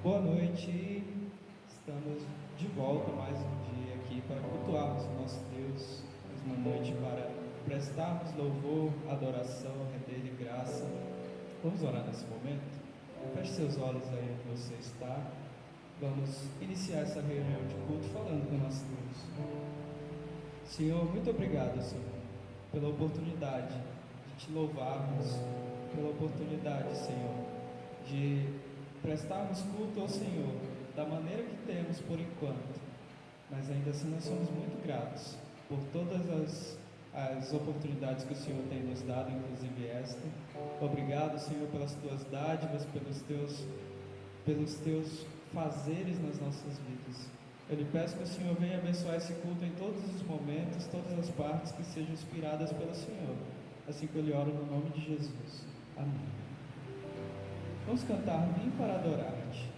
Boa noite, estamos de volta mais um dia aqui para cultuarmos o nosso Deus, mais uma noite para prestarmos louvor, adoração, render-lhe graça. Vamos orar nesse momento? Feche seus olhos aí onde você está. Vamos iniciar essa reunião de culto falando com o nosso Deus. Senhor, muito obrigado, Senhor, pela oportunidade de te louvarmos, pela oportunidade, Senhor, de prestarmos culto ao Senhor da maneira que temos por enquanto, mas ainda assim nós somos muito gratos por todas as oportunidades que o Senhor tem nos dado, inclusive esta. Obrigado, Senhor, pelas tuas dádivas, pelos teus fazeres nas nossas vidas. Eu lhe peço que o Senhor venha abençoar esse culto em todos os momentos, todas as partes que sejam inspiradas pelo Senhor. Assim que eu lhe oro no nome de Jesus. Amém. Vamos cantar Vim para adorar-te.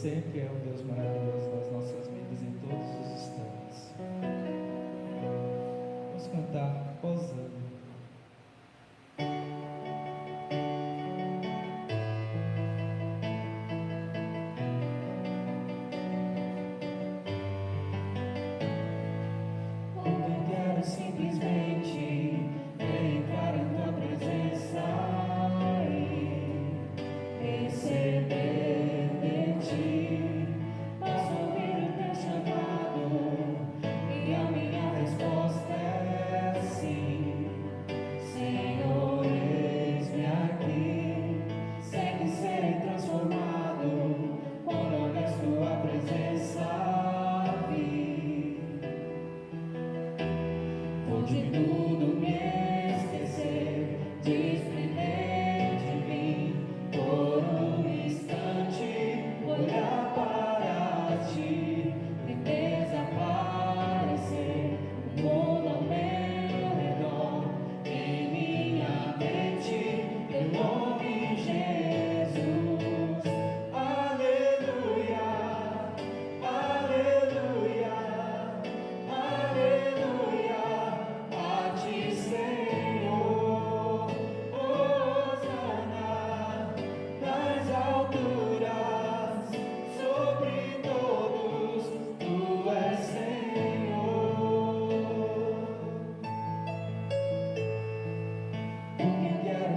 Sempre é um Deus maravilhoso nas nossas vidas em todos os instantes. Vamos cantar Hosana.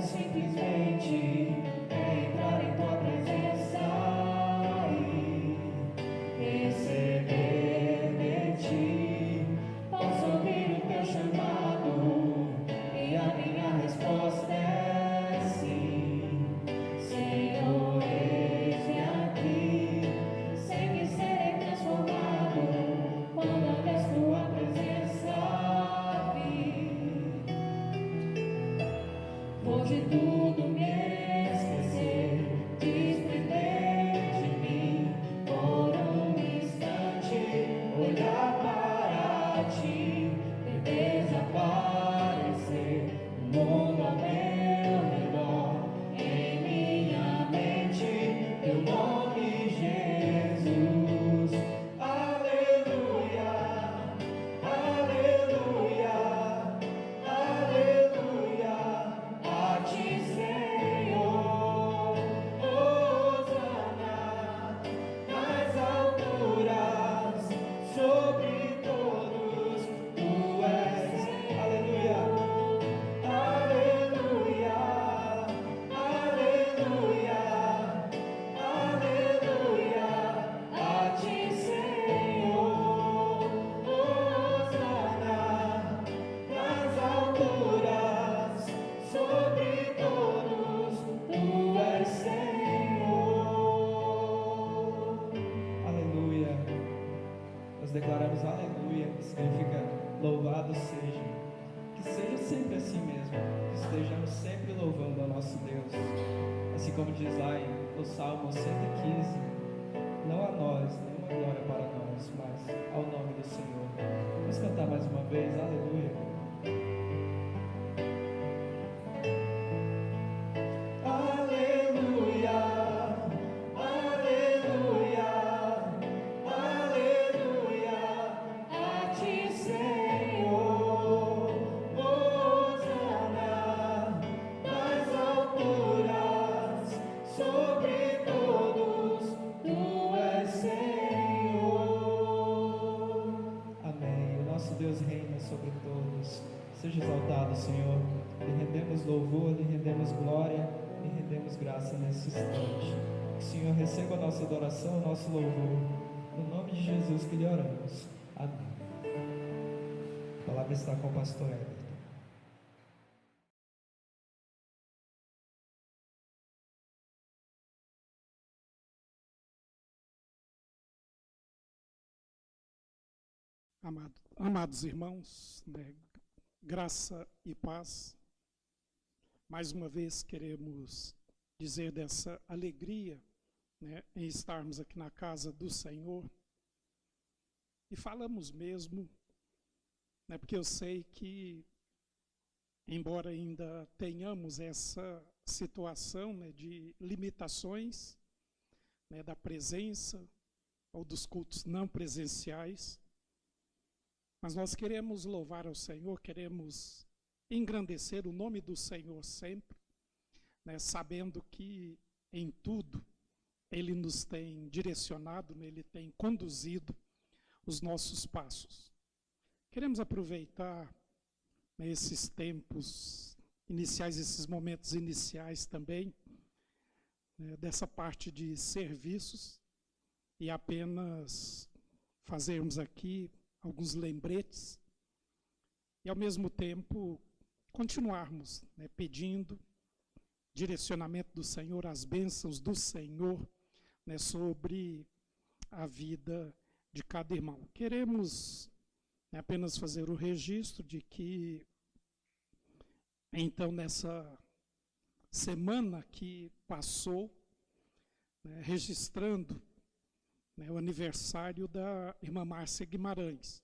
simplesmente entrar em tua presença e receber de ti. Posso ouvir o teu chamado e a minha resposta é sim. Senhor, eis-me aqui, sei que serei transformado quando a tua presença vir. Vou de tudo me esquecer, desprender de mim, por um instante olhar para ti e desaparecer o mundo ao meu redor. Em minha mente, teu nome, Jesus. Aleluia, aleluia, aleluia. A ti, Senhor, hosana nas alturas, sobre todos tu és. Aleluia, aleluia, aleluia, aleluia. A ti, Senhor, hosana nas alturas, sobre todos tu és, Senhor. Aleluia. Nós declaramos aleluia, que significa louvado seja. Que seja sempre assim mesmo, que estejamos sempre louvando ao nosso Deus. Assim como diz lá no Salmo 115, não a nós, nenhuma glória para nós, mas ao nome do Senhor. Vamos cantar mais uma vez, aleluia. Aleluia, aleluia, aleluia. A ti, Senhor, hosana nas alturas, sobre todos tu és, Senhor. Amém. O nosso Deus reina sobre todos. Seja exaltado, Senhor. Lhe rendemos louvor, lhe rendemos glória, lhe rendemos graça nesse instante. Que o Senhor receba a nossa adoração, o nosso louvor. No nome de Jesus que lhe oramos. Amém. A palavra está com o pastor Everton. Amados irmãos, graça e paz. Mais uma vez queremos dizer dessa alegria, em estarmos aqui na casa do Senhor. E falamos mesmo, porque eu sei que, embora ainda tenhamos essa situação de limitações, da presença ou dos cultos não presenciais, mas nós queremos louvar ao Senhor, queremos engrandecer o nome do Senhor sempre, sabendo que em tudo Ele nos tem direcionado, Ele tem conduzido os nossos passos. Queremos aproveitar esses tempos iniciais, esses momentos iniciais também, dessa parte de serviços, e apenas fazermos aqui alguns lembretes, e ao mesmo tempo continuarmos pedindo direcionamento do Senhor, as bênçãos do Senhor sobre a vida de cada irmão. Queremos apenas fazer o registro de que, então, nessa semana que passou, registrando o aniversário da irmã Márcia Guimarães.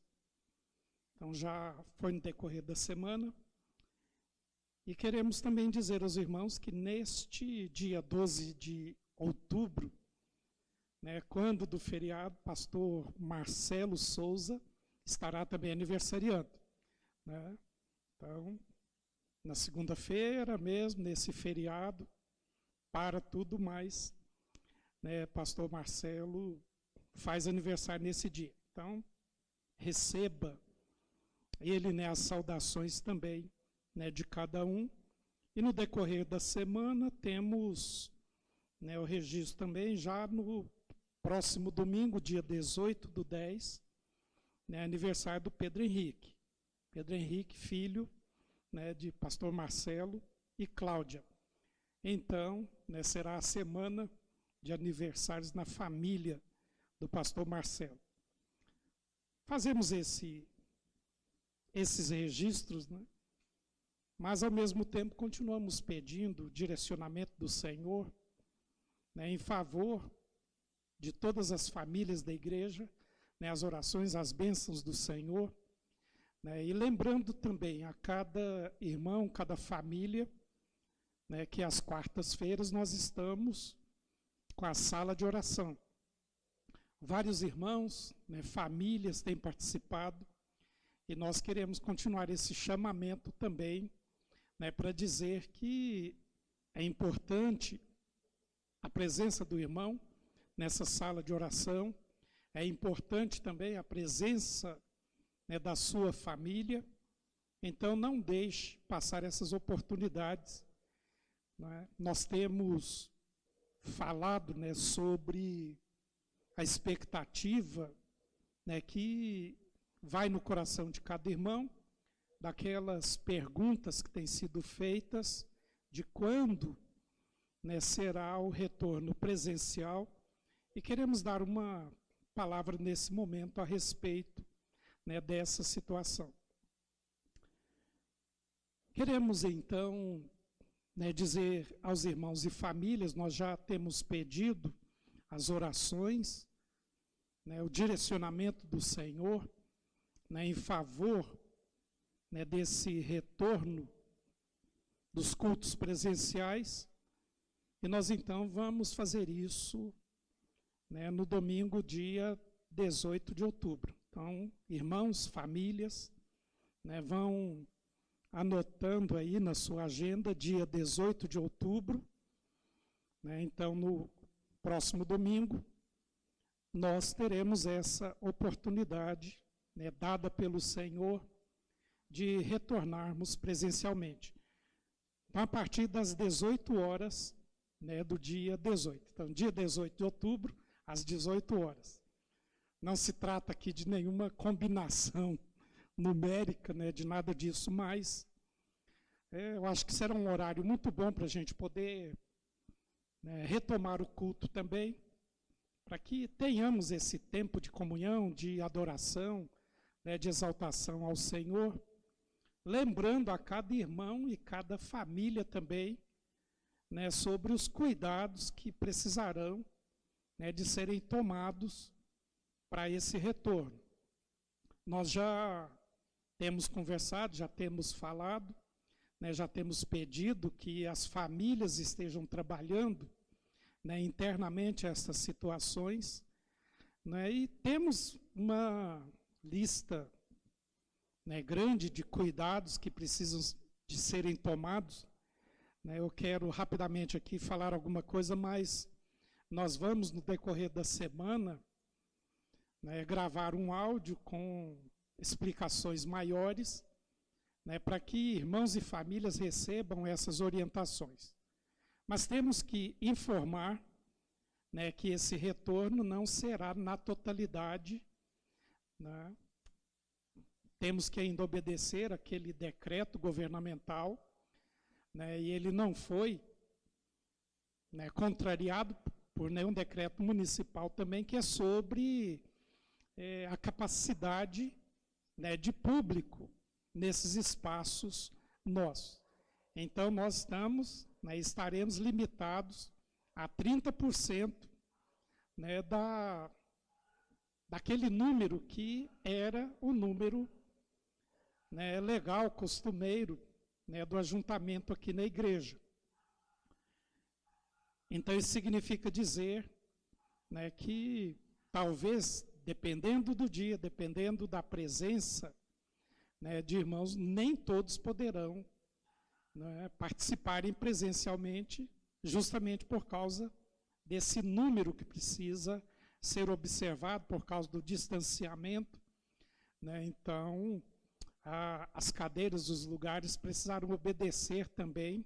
Então, já foi no decorrer da semana. E queremos também dizer aos irmãos que neste dia 12 de outubro, quando do feriado, pastor Marcelo Souza estará também aniversariando. Então, na segunda-feira mesmo, nesse feriado, para tudo mais, pastor Marcelo faz aniversário nesse dia. Então, receba ele as saudações também de cada um, E no decorrer da semana temos, né, o registro também já no próximo domingo, dia 18/10, né, aniversário do Pedro Henrique. Pedro Henrique, filho, né, de pastor Marcelo e Cláudia. Então, né, será a semana de aniversários na família do pastor Marcelo. Fazemos esses registros, né, mas, ao mesmo tempo, continuamos pedindo o direcionamento do Senhor, né, em favor de todas as famílias da igreja, né, as orações, as bênçãos do Senhor, né, e lembrando também a cada irmão, cada família, né, que às quartas-feiras nós estamos com a sala de oração. Vários irmãos, né, famílias têm participado, e nós queremos continuar esse chamamento também, né, para dizer que é importante a presença do irmão nessa sala de oração, é importante também a presença, né, da sua família. Então, não deixe passar essas oportunidades, né? Nós temos falado, né, sobre a expectativa, né, que vai no coração de cada irmão, daquelas perguntas que têm sido feitas de quando, né, será o retorno presencial, e queremos dar uma palavra nesse momento a respeito, né, dessa situação. Queremos então, né, dizer aos irmãos e famílias, nós já temos pedido as orações, né, o direcionamento do Senhor, né, em favor, né, desse retorno dos cultos presenciais, e nós então vamos fazer isso, né, no domingo, dia 18 de outubro. Então, irmãos, famílias, né, vão anotando aí na sua agenda, dia 18 de outubro, né, então no próximo domingo, nós teremos essa oportunidade, né, dada pelo Senhor, de retornarmos presencialmente. Então, a partir das 18 horas, né, do dia 18. Então, dia 18 de outubro, às 18 horas. Não se trata aqui de nenhuma combinação numérica, né, de nada disso, mas eu acho que será um horário muito bom para a gente poder, né, retomar o culto também, para que tenhamos esse tempo de comunhão, de adoração, né, de exaltação ao Senhor, lembrando a cada irmão e cada família também, né, sobre os cuidados que precisarão, né, de serem tomados para esse retorno. Nós já temos conversado, já temos falado, né, já temos pedido que as famílias estejam trabalhando, né, internamente essas situações, né, e temos uma lista, né, grande de cuidados que precisam de serem tomados, né. Eu quero rapidamente aqui falar alguma coisa, mas nós vamos, no decorrer da semana, né, gravar um áudio com explicações maiores, né, para que irmãos e famílias recebam essas orientações. Mas temos que informar, né, que esse retorno não será na totalidade, né. Temos que ainda obedecer aquele decreto governamental, né, e ele não foi, né, contrariado por nenhum decreto municipal também, que é sobre a capacidade, né, de público nesses espaços nossos. Então, nós estamos, né, estaremos limitados a 30%, né, daquele número que era o número, né, legal, costumeiro, né, do ajuntamento aqui na igreja. Então, isso significa dizer, né, que talvez, dependendo do dia, dependendo da presença, né, de irmãos, nem todos poderão, né, participarem presencialmente, justamente por causa desse número que precisa ser observado, por causa do distanciamento, né. Então, as cadeiras, os lugares precisaram obedecer também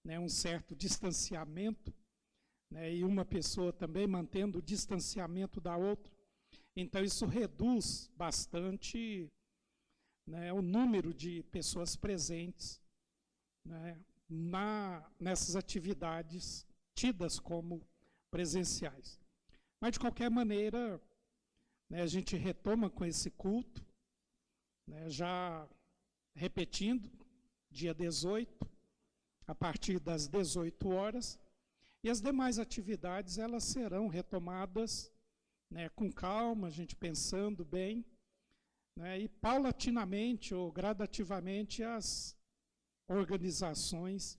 né, um certo distanciamento, né, e uma pessoa também mantendo o distanciamento da outra. Então, isso reduz bastante, né, o número de pessoas presentes, né, nessas atividades tidas como presenciais. Mas, de qualquer maneira, né, a gente retoma com esse culto, né, já repetindo, dia 18, a partir das 18 horas, e as demais atividades elas serão retomadas, né, com calma, a gente pensando bem, né, e paulatinamente ou gradativamente as organizações,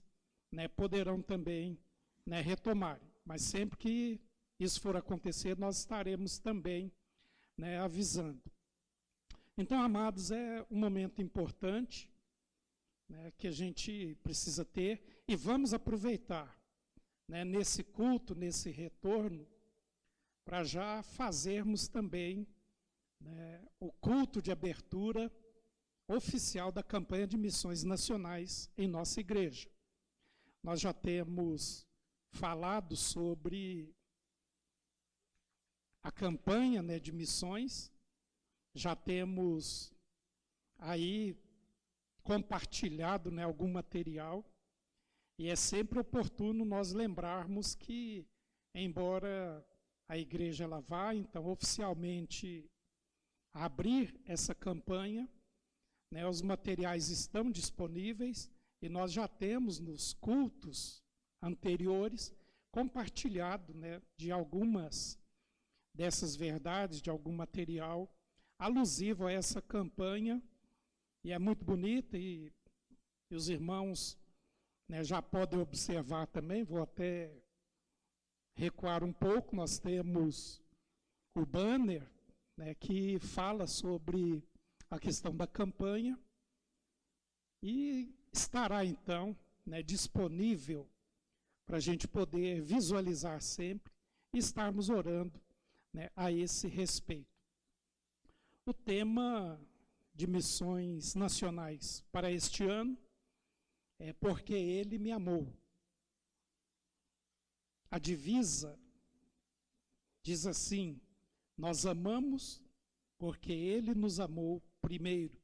né, poderão também, né, retomar. Mas sempre que isso for acontecer, nós estaremos também, né, avisando. Então, amados, é um momento importante, né, que a gente precisa ter, e vamos aproveitar, né, nesse culto, nesse retorno, para já fazermos também, né, o culto de abertura oficial da campanha de missões nacionais em nossa igreja. Nós já temos falado sobre a campanha, né, de missões, já temos aí compartilhado, né, algum material, e é sempre oportuno nós lembrarmos que, embora a igreja ela vá, então, oficialmente abrir essa campanha, né, os materiais estão disponíveis, e nós já temos nos cultos anteriores compartilhado, né, de algumas dessas verdades, de algum material alusivo a essa campanha, e é muito bonita, e os irmãos, né, já podem observar também, vou até recuar um pouco, nós temos o banner, né, que fala sobre a questão da campanha, e estará então, né, disponível para a gente poder visualizar sempre e estarmos orando, né, a esse respeito. O tema de missões nacionais para este ano é Porque Ele Me Amou. A divisa diz assim: nós amamos porque Ele nos amou primeiro.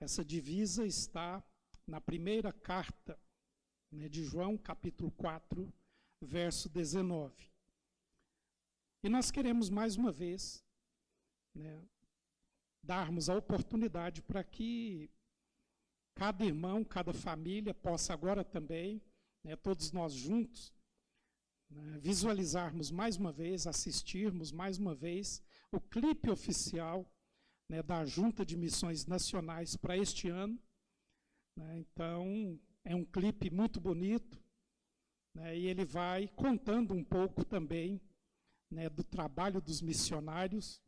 Essa divisa está na primeira carta, né, de João, capítulo 4, verso 19. E nós queremos mais uma vez, né, darmos a oportunidade para que cada irmão, cada família possa agora também, né, todos nós juntos, né, visualizarmos mais uma vez, assistirmos mais uma vez o clipe oficial, né, da Junta de Missões Nacionais para este ano. Né, então, é um clipe muito bonito, né, e ele vai contando um pouco também, né, do trabalho dos missionários,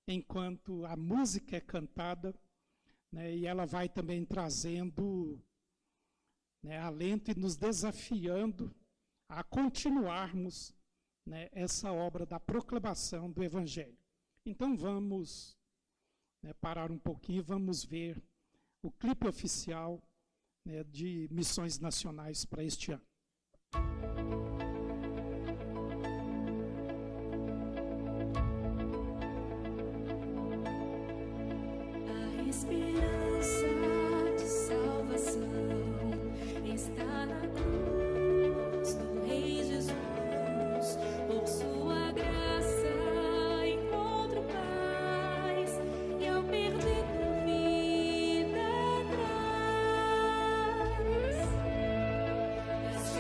enquanto a música é cantada, né, e ela vai também trazendo, né, alento e nos desafiando a continuarmos, né, essa obra da proclamação do Evangelho. Então vamos, né, parar um pouquinho, vamos ver o clipe oficial, né, de missões nacionais para este ano. A esperança de salvação está na cruz do Rei Jesus. Por sua graça encontro paz e ao perdido vida traz.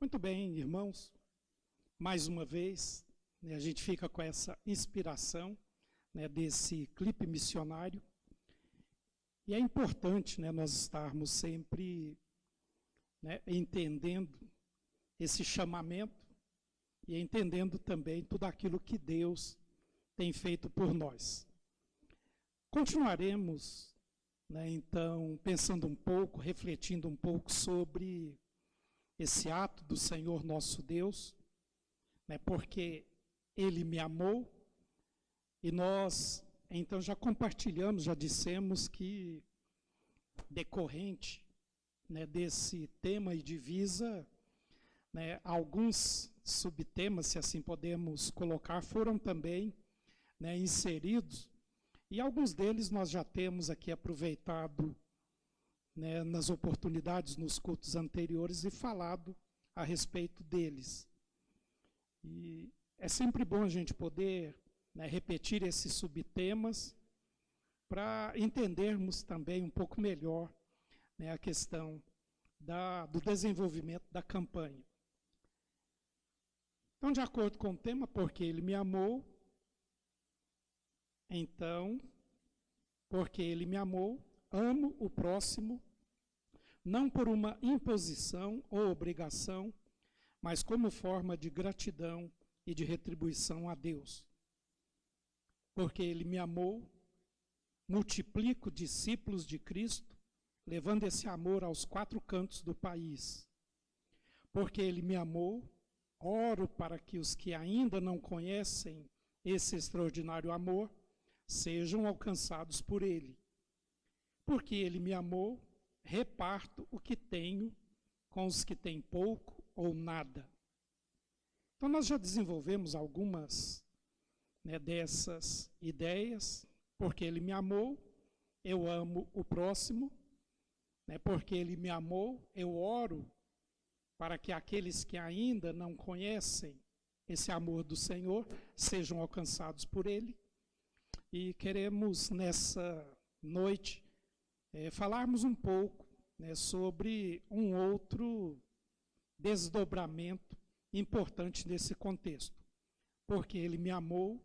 Muito bem, irmãos, mais uma vez, né, a gente fica com essa inspiração, né, desse clipe missionário, e é importante, né, nós estarmos sempre, né, entendendo esse chamamento e entendendo também tudo aquilo que Deus tem feito por nós. Continuaremos, né, então, pensando um pouco, refletindo um pouco sobre esse ato do Senhor nosso Deus, né, porque Ele me amou, e nós, então, já compartilhamos, já dissemos que, decorrente, né, desse tema e divisa, né, alguns subtemas, se assim podemos colocar, foram também, né, inseridos, e alguns deles nós já temos aqui aproveitado, né, nas oportunidades, nos cultos anteriores, e falado a respeito deles. E é sempre bom a gente poder, né, repetir esses subtemas para entendermos também um pouco melhor, né, a questão do desenvolvimento da campanha. Então, de acordo com o tema, porque Ele me amou, então, porque Ele me amou, amo o próximo, não por uma imposição ou obrigação, mas como forma de gratidão e de retribuição a Deus. Porque Ele me amou, multiplico discípulos de Cristo, levando esse amor aos 4 cantos do país. Porque Ele me amou, oro para que os que ainda não conhecem esse extraordinário amor sejam alcançados por Ele. Porque Ele me amou, reparto o que tenho com os que têm pouco ou nada. Então, nós já desenvolvemos algumas, né, dessas ideias. Porque Ele me amou, eu amo o próximo. Né, porque Ele me amou, eu oro para que aqueles que ainda não conhecem esse amor do Senhor sejam alcançados por Ele. E queremos, nessa noite, falarmos um pouco, né, sobre um outro desdobramento importante nesse contexto. Porque Ele me amou,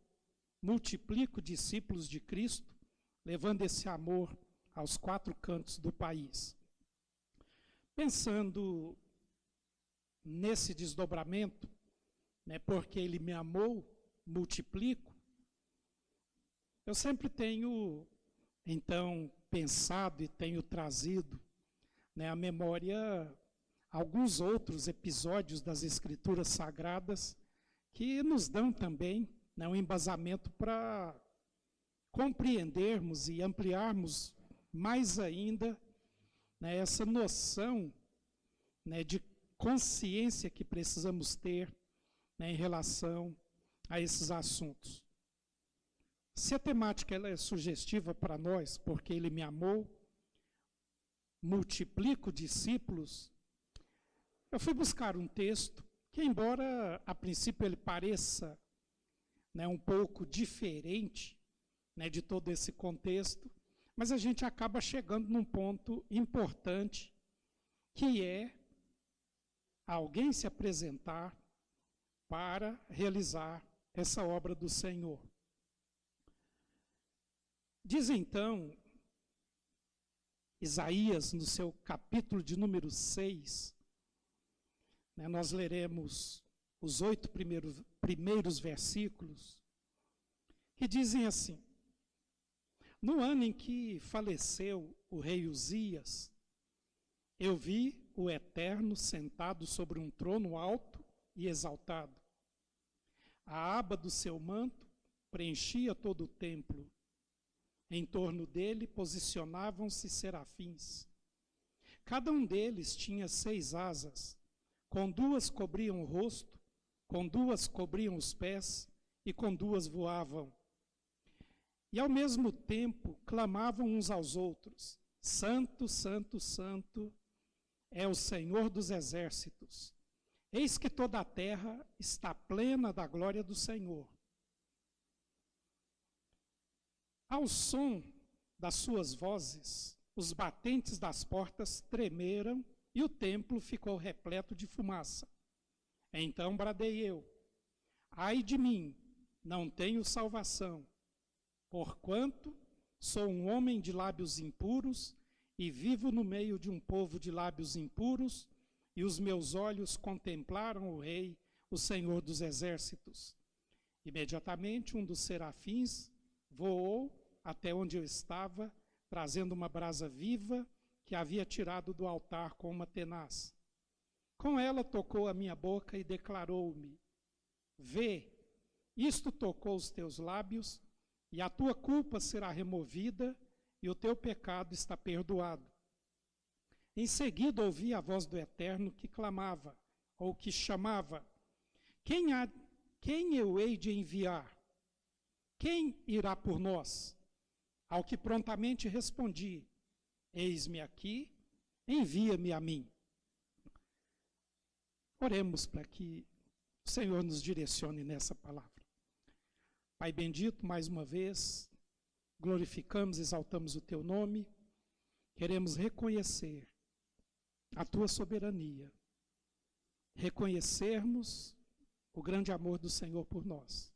multiplico discípulos de Cristo, levando esse amor aos 4 cantos do país. Pensando nesse desdobramento, né, porque Ele me amou, multiplico, eu sempre tenho, então, pensado e tenho trazido, né, à memória alguns outros episódios das Escrituras Sagradas que nos dão também, né, um embasamento para compreendermos e ampliarmos mais ainda, né, essa noção, né, de consciência que precisamos ter, né, em relação a esses assuntos. Se a temática ela é sugestiva para nós, porque Ele me amou, multiplico discípulos, eu fui buscar um texto que, embora a princípio ele pareça, né, um pouco diferente, né, de todo esse contexto, mas a gente acaba chegando num ponto importante, que é alguém se apresentar para realizar essa obra do Senhor. Diz então Isaías, no seu capítulo de número 6, né, nós leremos os 8 primeiros versículos, que dizem assim: no ano em que faleceu o rei Uzias, eu vi o Eterno sentado sobre um trono alto e exaltado. A aba do seu manto preenchia todo o templo. Em torno dele posicionavam-se serafins. Cada um deles tinha 6 asas, com 2 cobriam o rosto, com 2 cobriam os pés e com 2 voavam. E ao mesmo tempo clamavam uns aos outros: Santo, Santo, Santo é o Senhor dos exércitos. Eis que toda a terra está plena da glória do Senhor. Ao som das suas vozes, os batentes das portas tremeram e o templo ficou repleto de fumaça. Então bradei eu: ai de mim, não tenho salvação, porquanto sou um homem de lábios impuros e vivo no meio de um povo de lábios impuros, e os meus olhos contemplaram o Rei, o Senhor dos Exércitos. Imediatamente um dos serafins voou até onde eu estava, trazendo uma brasa viva que havia tirado do altar com uma tenaz. Com ela tocou a minha boca e declarou-me: vê, isto tocou os teus lábios, e a tua culpa será removida, e o teu pecado está perdoado. Em seguida ouvi a voz do Eterno que clamava, ou que chamava: quem eu hei de enviar? Quem irá por nós? Ao que prontamente respondi: eis-me aqui, envia-me a mim. Oremos para que o Senhor nos direcione nessa palavra. Pai bendito, mais uma vez, glorificamos, exaltamos o teu nome, queremos reconhecer a tua soberania, reconhecermos o grande amor do Senhor por nós.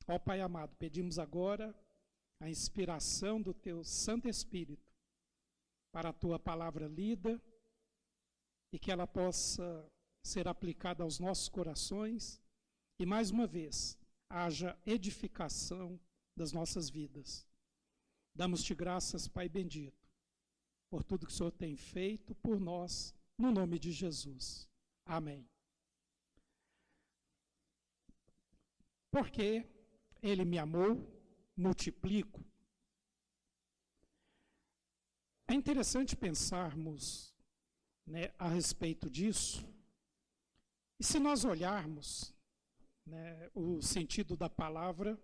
Ó Pai amado, pedimos agora a inspiração do teu Santo Espírito para a tua palavra lida e que ela possa ser aplicada aos nossos corações e, mais uma vez, haja edificação das nossas vidas. Damos-te graças, Pai bendito, por tudo que o Senhor tem feito por nós, no nome de Jesus. Amém. Porque Ele me amou, multiplico. É interessante pensarmos, a respeito disso. E se nós olharmos, o sentido da palavra,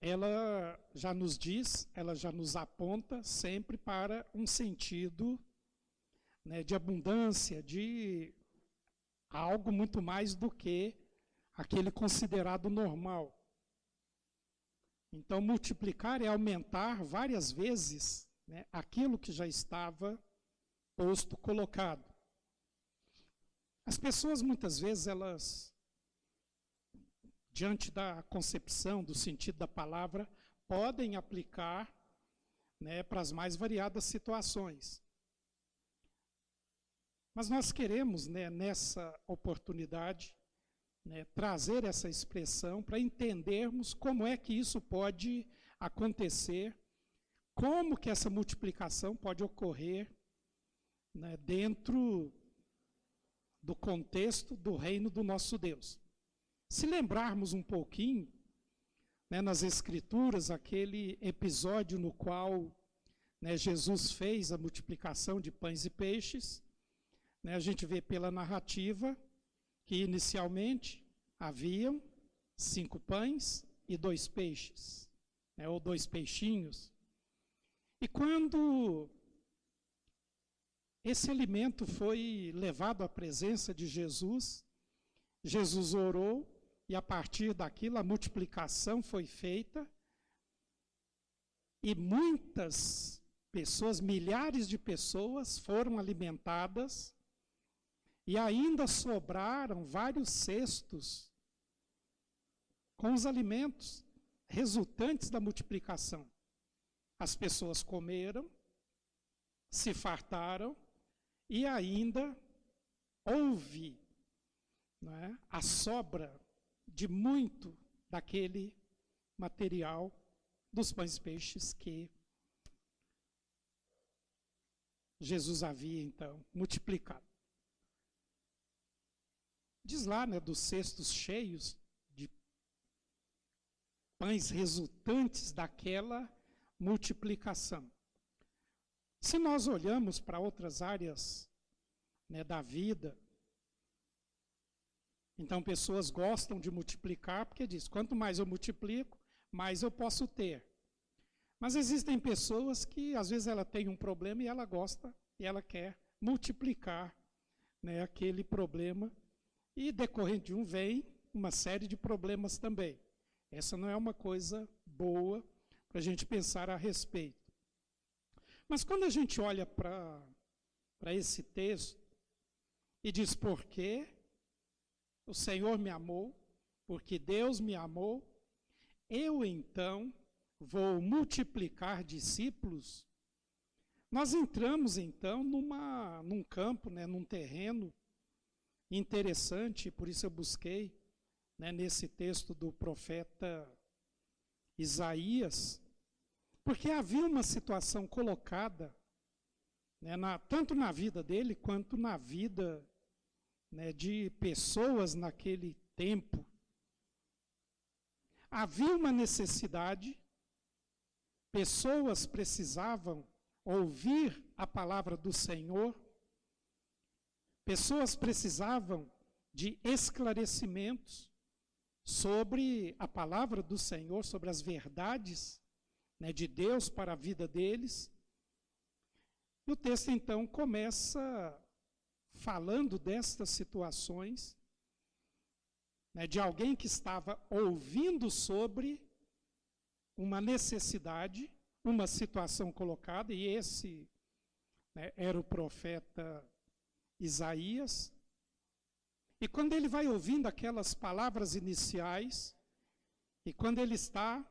ela já nos diz, ela já nos aponta sempre para um sentido de abundância, de algo muito mais do que aquele considerado normal. Então, multiplicar é aumentar várias vezes aquilo que já estava posto, colocado. As pessoas, muitas vezes, elas, diante da concepção, do sentido da palavra, podem aplicar para as mais variadas situações. Mas nós queremos, nessa oportunidade, trazer essa expressão para entendermos como é que isso pode acontecer, como que essa multiplicação pode ocorrer dentro do contexto do reino do nosso Deus. Se lembrarmos um pouquinho, nas Escrituras, aquele episódio no qual Jesus fez a multiplicação de pães e peixes, a gente vê pela narrativa que inicialmente haviam 5 pães e 2 peixes, ou 2 peixinhos. E quando esse alimento foi levado à presença de Jesus, Jesus orou e a partir daquilo a multiplicação foi feita e muitas pessoas, milhares de pessoas foram alimentadas e ainda sobraram vários cestos com os alimentos resultantes da multiplicação. As pessoas comeram, se fartaram e ainda houve a sobra de muito daquele material dos pães e peixes que Jesus havia, então, multiplicado. Diz lá, dos cestos cheios de pães resultantes daquela multiplicação. Se nós olhamos para outras áreas da vida, então pessoas gostam de multiplicar, porque diz, quanto mais eu multiplico, mais eu posso ter. Mas existem pessoas que, às vezes, ela tem um problema e ela gosta, e ela quer multiplicar aquele problema, e decorrente de um vem uma série de problemas também. Essa não é uma coisa boa para a gente pensar a respeito. Mas quando a gente olha para esse texto e diz por quê o Senhor me amou, porque Deus me amou, eu então vou multiplicar discípulos. Nós entramos então num campo, num terreno interessante, por isso eu busquei nesse texto do profeta Isaías, porque havia uma situação colocada, tanto na vida dele quanto na vida de pessoas naquele tempo. Havia uma necessidade, pessoas precisavam ouvir a palavra do Senhor, pessoas precisavam de esclarecimentos sobre a palavra do Senhor, sobre as verdades de Deus para a vida deles. E o texto então começa falando destas situações, de alguém que estava ouvindo sobre uma necessidade, uma situação colocada, e esse era o profeta Isaías. E quando ele vai ouvindo aquelas palavras iniciais, e quando ele está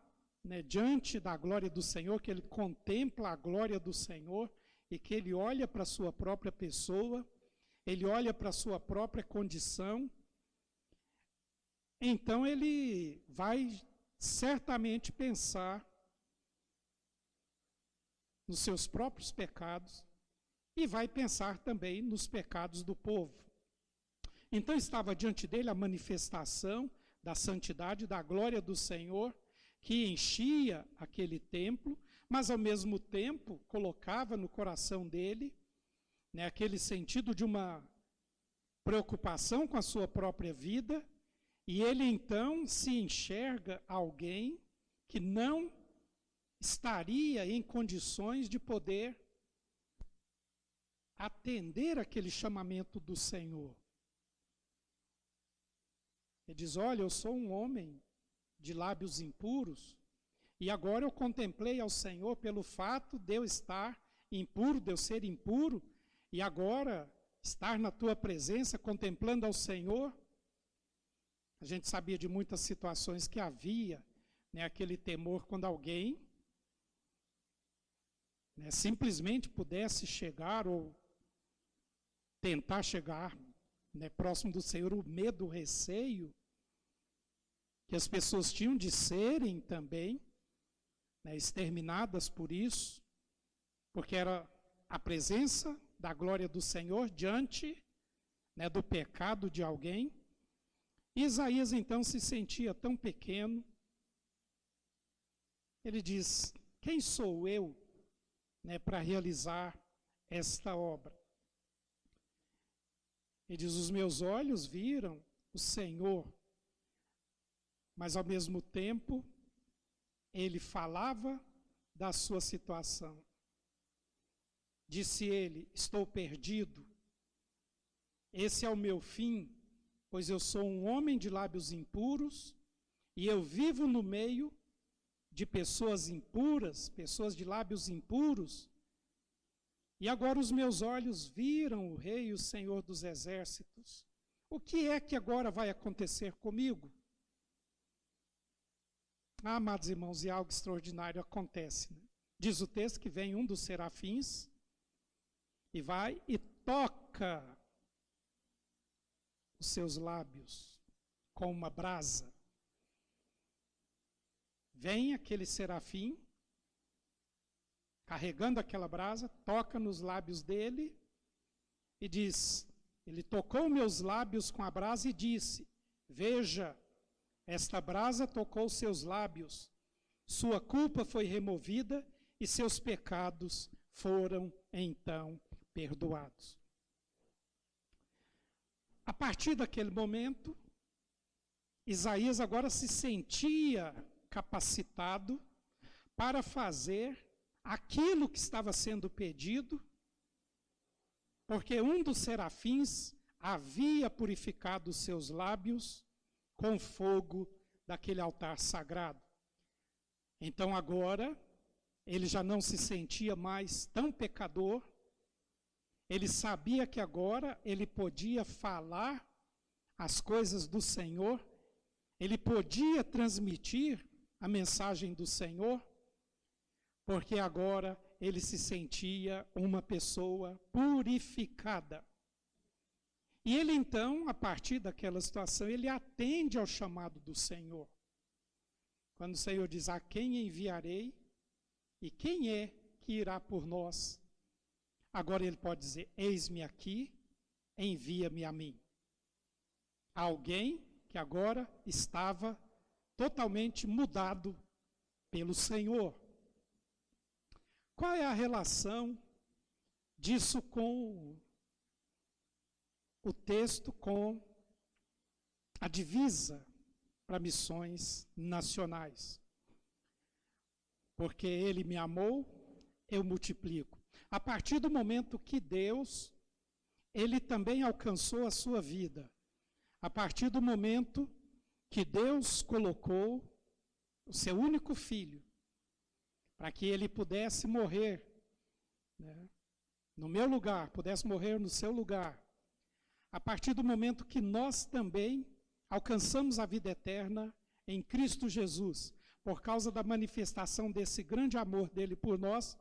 diante da glória do Senhor, que ele contempla a glória do Senhor, e que ele olha para a sua própria pessoa, ele olha para a sua própria condição, então ele vai certamente pensar nos seus próprios pecados e vai pensar também nos pecados do povo. Então estava diante dele a manifestação da santidade, da glória do Senhor, que enchia aquele templo, mas ao mesmo tempo colocava no coração dele aquele sentido de uma preocupação com a sua própria vida, e ele então se enxerga alguém que não estaria em condições de poder atender aquele chamamento do Senhor. Ele diz: olha, eu sou um homem de lábios impuros, e agora eu contemplei ao Senhor pelo fato de eu estar impuro, de eu ser impuro, e agora estar na tua presença, contemplando ao Senhor. A gente sabia de muitas situações que havia aquele temor quando alguém simplesmente pudesse chegar ou tentar chegar próximo do Senhor, o medo, o receio que as pessoas tinham de serem também exterminadas por isso, porque era a presença da glória do Senhor diante do pecado de alguém. Isaías então se sentia tão pequeno. Ele diz: quem sou eu para realizar esta obra? Ele diz: os meus olhos viram o Senhor, mas ao mesmo tempo ele falava da sua situação. Disse ele: estou perdido, esse é o meu fim, pois eu sou um homem de lábios impuros e eu vivo no meio de pessoas impuras, pessoas de lábios impuros. E agora os meus olhos viram o Rei e o Senhor dos Exércitos. O que é que agora vai acontecer comigo? Amados irmãos, e algo extraordinário acontece. Diz o texto que vem um dos serafins e vai e toca os seus lábios com uma brasa. Vem aquele serafim, carregando aquela brasa, toca nos lábios dele e diz: ele tocou meus lábios com a brasa e disse: veja, esta brasa tocou seus lábios, sua culpa foi removida e seus pecados foram então perdoados. A partir daquele momento, Isaías agora se sentia capacitado para fazer aquilo que estava sendo pedido, porque um dos serafins havia purificado os seus lábios com fogo daquele altar sagrado. Então agora, ele já não se sentia mais tão pecador, ele sabia que agora ele podia falar as coisas do Senhor, ele podia transmitir a mensagem do Senhor, porque agora ele se sentia uma pessoa purificada. E ele então, a partir daquela situação, ele atende ao chamado do Senhor. Quando o Senhor diz, a quem enviarei e quem é que irá por nós? Agora ele pode dizer, eis-me aqui, envia-me a mim. Alguém que agora estava totalmente mudado pelo Senhor. Qual é a relação disso com o texto, com a divisa para missões nacionais? Porque ele me amou, eu multiplico. A partir do momento que Deus, ele também alcançou a sua vida. A partir do momento que Deus colocou o seu único filho, para que ele pudesse morrer, né, no meu lugar, pudesse morrer no seu lugar. A partir do momento que nós também alcançamos a vida eterna em Cristo Jesus, por causa da manifestação desse grande amor dele por nós,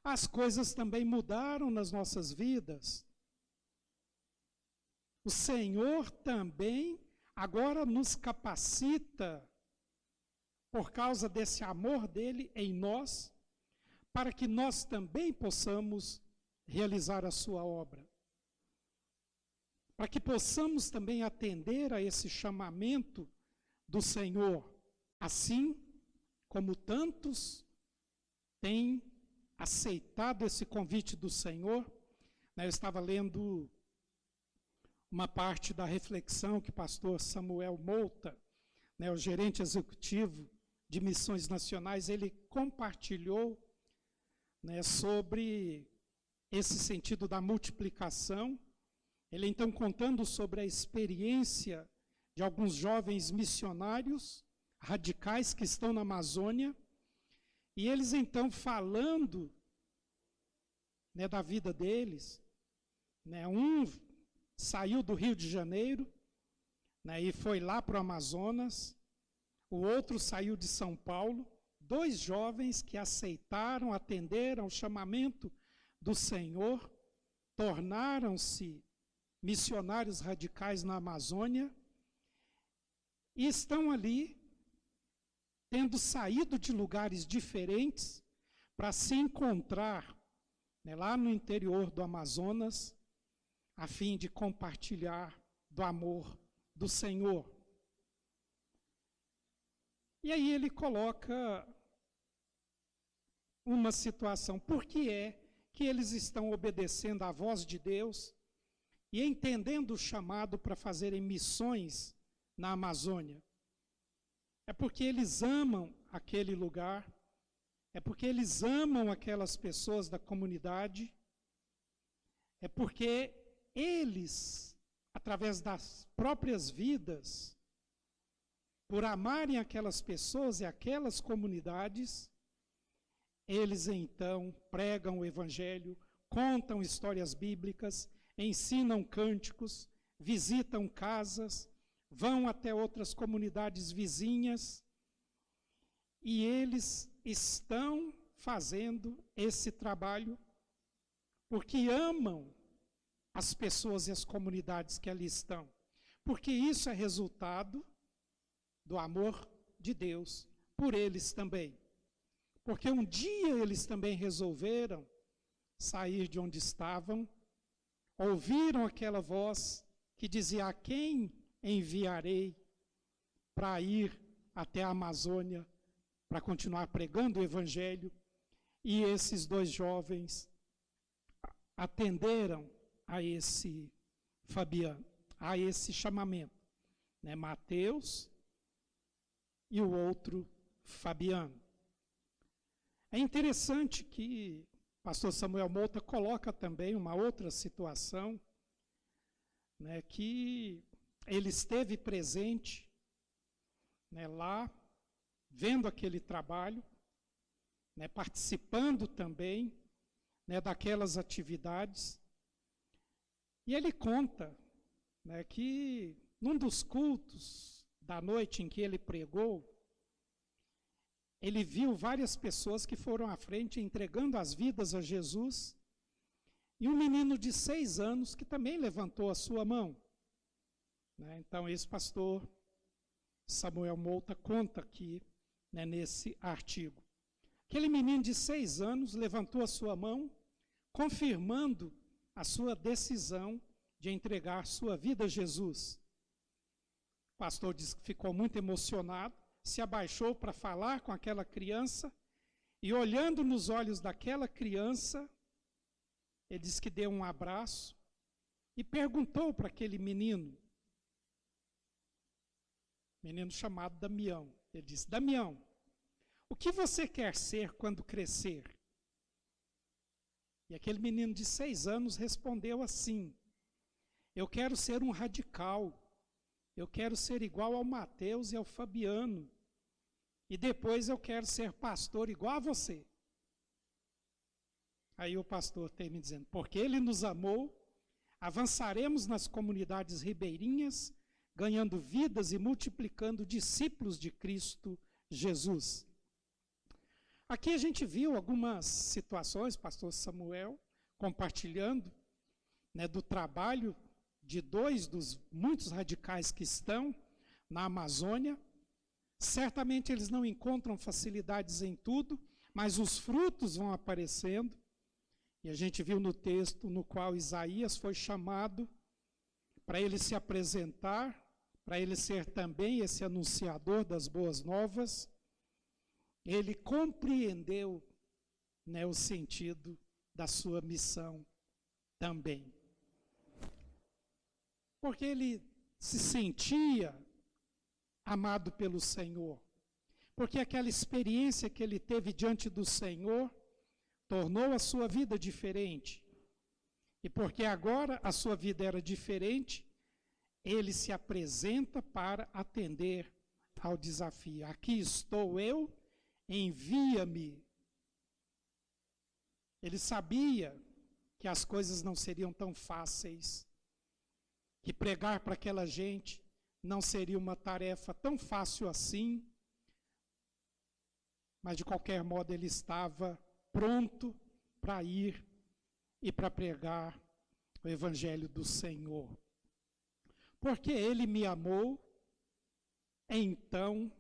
as coisas também mudaram nas nossas vidas. O Senhor também agora nos capacita, por causa desse amor dele em nós, para que nós também possamos realizar a sua obra. Para que possamos também atender a esse chamamento do Senhor, assim como tantos têm aceitado esse convite do Senhor. Eu estava lendo uma parte da reflexão que o pastor Samuel Mouta, o gerente executivo de missões nacionais, ele compartilhou sobre esse sentido da multiplicação. Ele então contando sobre a experiência de alguns jovens missionários radicais que estão na Amazônia, e eles então falando da vida deles. Um saiu do Rio de Janeiro e foi lá para o Amazonas, o outro saiu de São Paulo, 2 jovens que aceitaram, atenderam ao chamamento do Senhor, tornaram-se missionários radicais na Amazônia, e estão ali, tendo saído de lugares diferentes, para se encontrar lá no interior do Amazonas, a fim de compartilhar do amor do Senhor. E aí ele coloca uma situação. Por que é que eles estão obedecendo à voz de Deus e entendendo o chamado para fazerem missões na Amazônia? É porque eles amam aquele lugar, é porque eles amam aquelas pessoas da comunidade, é porque eles, através das próprias vidas, por amarem aquelas pessoas e aquelas comunidades, eles então pregam o Evangelho, contam histórias bíblicas, ensinam cânticos, visitam casas, vão até outras comunidades vizinhas, e eles estão fazendo esse trabalho porque amam as pessoas e as comunidades que ali estão, porque isso é resultado do amor de Deus por eles também. Porque um dia eles também resolveram sair de onde estavam, ouviram aquela voz que dizia: a quem enviarei para ir até a Amazônia para continuar pregando o Evangelho? E esses 2 jovens atenderam a esse Fabiano, a esse chamamento, Mateus e o outro Fabiano. É interessante que o pastor Samuel Mouta coloca também uma outra situação, que ele esteve presente lá, vendo aquele trabalho, participando também daquelas atividades. E ele conta que num dos cultos da noite em que ele pregou, ele viu várias pessoas que foram à frente entregando as vidas a Jesus, e um menino de 6 anos que também levantou a sua mão. Então, esse pastor Samuel Mouta conta aqui, nesse artigo. Aquele menino de 6 anos levantou a sua mão, confirmando a sua decisão de entregar sua vida a Jesus. O pastor disse que ficou muito emocionado, se abaixou para falar com aquela criança, e olhando nos olhos daquela criança, ele disse que deu um abraço e perguntou para aquele menino chamado Damião. Ele disse: Damião, o que você quer ser quando crescer? E aquele menino de 6 anos respondeu assim: eu quero ser um radical, eu quero ser igual ao Mateus e ao Fabiano, e depois eu quero ser pastor igual a você. Aí o pastor termina dizendo: porque ele nos amou, avançaremos nas comunidades ribeirinhas, ganhando vidas e multiplicando discípulos de Cristo Jesus. Aqui a gente viu algumas situações, pastor Samuel, compartilhando, do trabalho de 2 dos muitos radicais que estão na Amazônia. Certamente eles não encontram facilidades em tudo, mas os frutos vão aparecendo. E a gente viu no texto no qual Isaías foi chamado para ele se apresentar, para ele ser também esse anunciador das boas novas. Ele compreendeu, o sentido da sua missão também. Porque ele se sentia amado pelo Senhor. Porque aquela experiência que ele teve diante do Senhor tornou a sua vida diferente. E porque agora a sua vida era diferente, ele se apresenta para atender ao desafio. Aqui estou eu, envia-me. Ele sabia que as coisas não seriam tão fáceis, que pregar para aquela gente não seria uma tarefa tão fácil assim, mas de qualquer modo ele estava pronto para ir e para pregar o Evangelho do Senhor. Porque ele me amou, então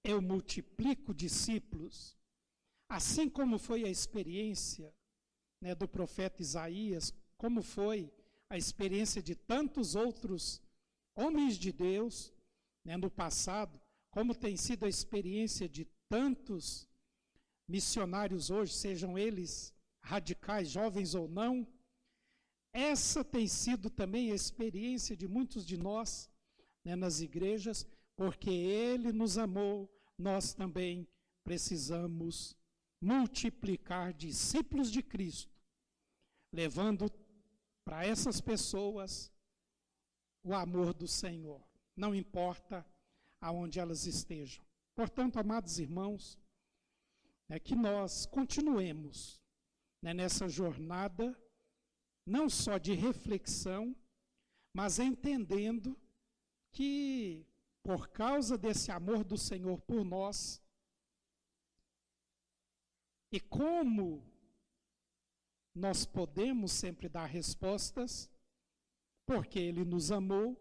eu multiplico discípulos. Assim como foi a experiência do profeta Isaías, como foi a experiência de tantos outros homens de Deus no passado, como tem sido a experiência de tantos missionários hoje, sejam eles radicais, jovens ou não. Essa tem sido também a experiência de muitos de nós nas igrejas, porque ele nos amou, nós também precisamos multiplicar discípulos de Cristo, levando para essas pessoas o amor do Senhor, não importa aonde elas estejam. Portanto, amados irmãos, que nós continuemos nessa jornada, não só de reflexão, mas entendendo que, por causa desse amor do Senhor por nós, e como nós podemos sempre dar respostas, porque Ele nos amou,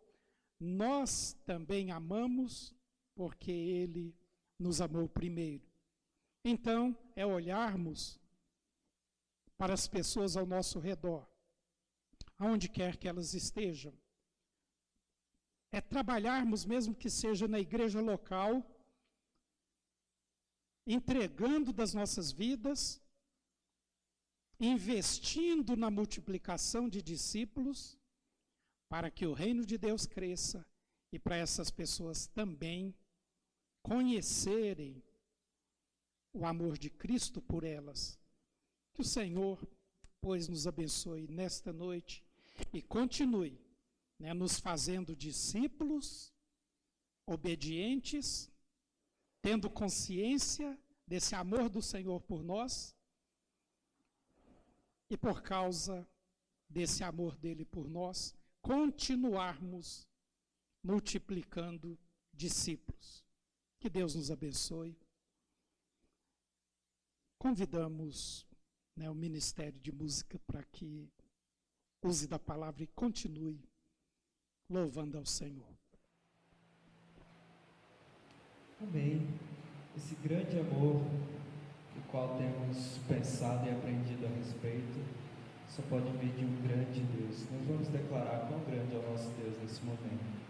nós também amamos, porque Ele nos amou primeiro. Então, é olharmos para as pessoas ao nosso redor, aonde quer que elas estejam. É trabalharmos, mesmo que seja na igreja local, entregando das nossas vidas, investindo na multiplicação de discípulos, para que o reino de Deus cresça e para essas pessoas também conhecerem o amor de Cristo por elas. Que o Senhor, pois, nos abençoe nesta noite e continue nos fazendo discípulos obedientes, tendo consciência desse amor do Senhor por nós, e por causa desse amor dele por nós, continuarmos multiplicando discípulos. Que Deus nos abençoe. Convidamos, né, o Ministério de Música para que use da palavra e continue louvando ao Senhor. Amém. Esse grande amor do qual temos pensado e aprendido a respeito só pode vir de um grande Deus. Nós vamos declarar quão grande é o nosso Deus nesse momento.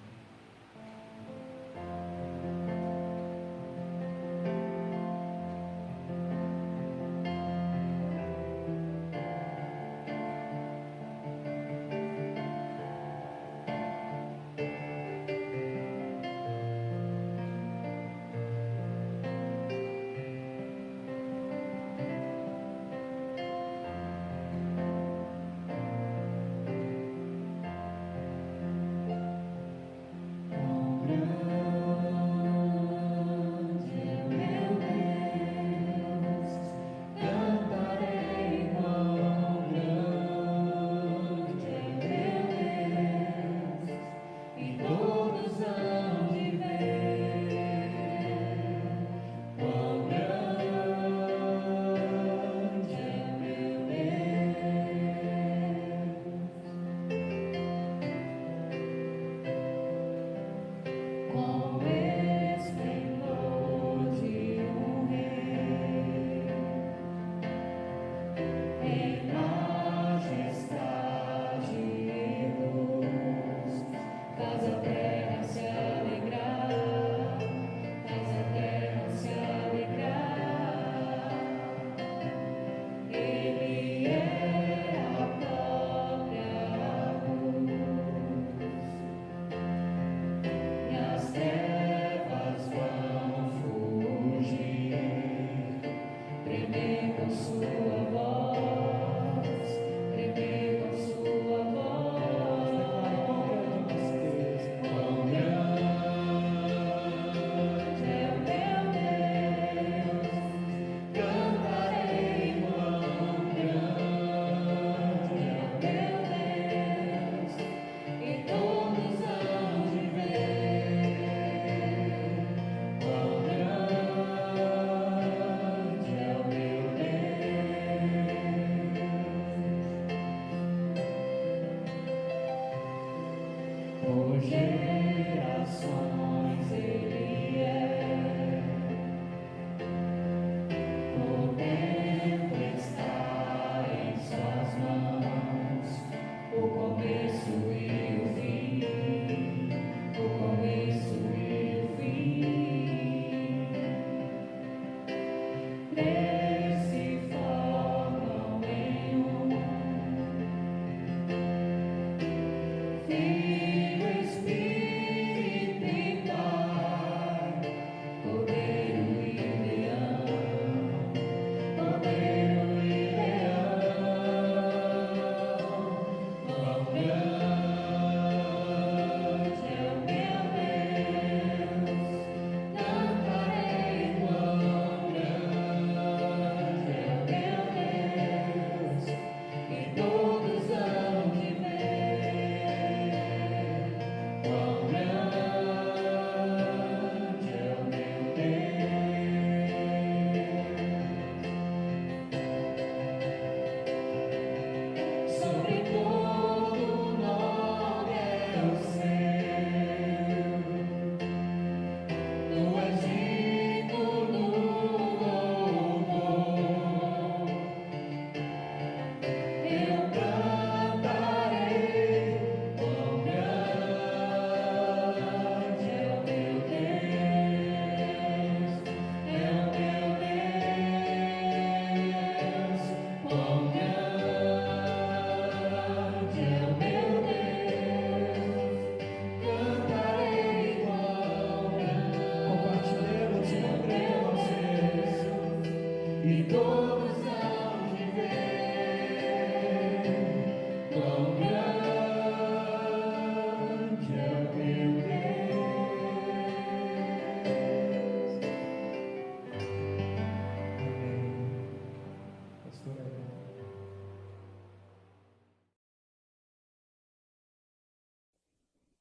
Filho, Espírito e Pai.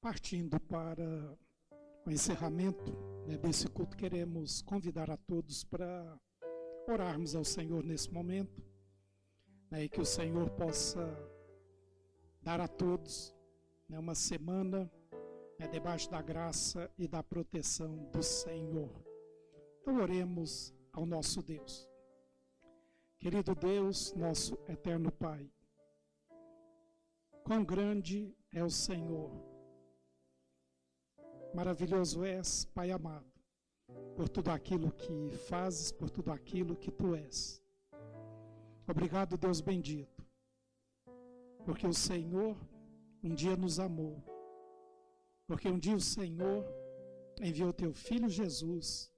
Partindo para o encerramento, né, desse culto, queremos convidar a todos para orarmos ao Senhor nesse momento, né, e que o Senhor possa dar a todos, né, uma semana, né, debaixo da graça e da proteção do Senhor. Então oremos ao nosso Deus. Querido Deus, nosso eterno Pai, quão grande é o Senhor. Maravilhoso és, Pai amado, por tudo aquilo que fazes, por tudo aquilo que Tu és. Obrigado, Deus bendito, porque o Senhor um dia nos amou, porque um dia o Senhor enviou Teu Filho Jesus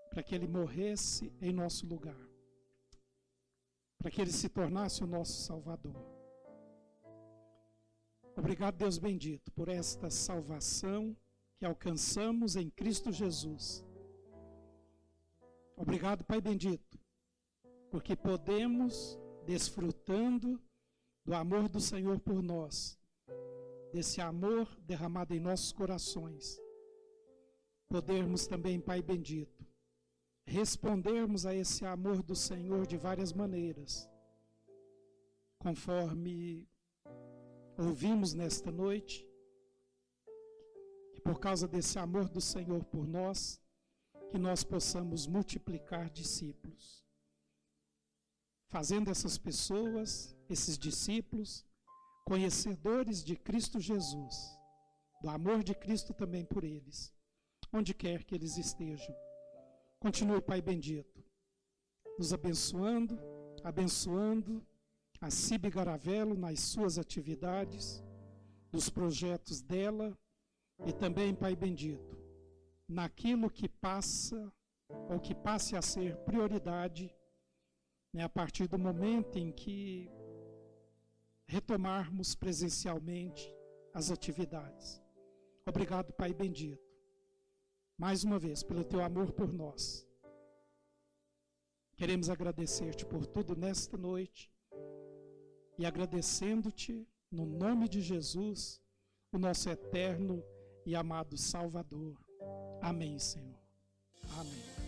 para que Ele morresse em nosso lugar, para que Ele se tornasse o nosso Salvador. Obrigado, Deus bendito, por esta salvação que alcançamos em Cristo Jesus. Obrigado, Pai bendito, porque podemos, desfrutando do amor do Senhor por nós, desse amor derramado em nossos corações, podermos também, Pai bendito, respondermos a esse amor do Senhor de várias maneiras, conforme ouvimos nesta noite, que por causa desse amor do Senhor por nós, que nós possamos multiplicar discípulos, fazendo essas pessoas, esses discípulos, conhecedores de Cristo Jesus, do amor de Cristo também por eles, onde quer que eles estejam. Continue, Pai bendito, nos abençoando, abençoando a Cibe Garavelo nas suas atividades, nos projetos dela e também, Pai bendito, naquilo que passa ou que passe a ser prioridade, né, a partir do momento em que retomarmos presencialmente as atividades. Obrigado, Pai bendito, mais uma vez, pelo Teu amor por nós. Queremos agradecer-Te por tudo nesta noite e agradecendo-Te, no nome de Jesus, o nosso eterno e amado Salvador. Amém, Senhor. Amém.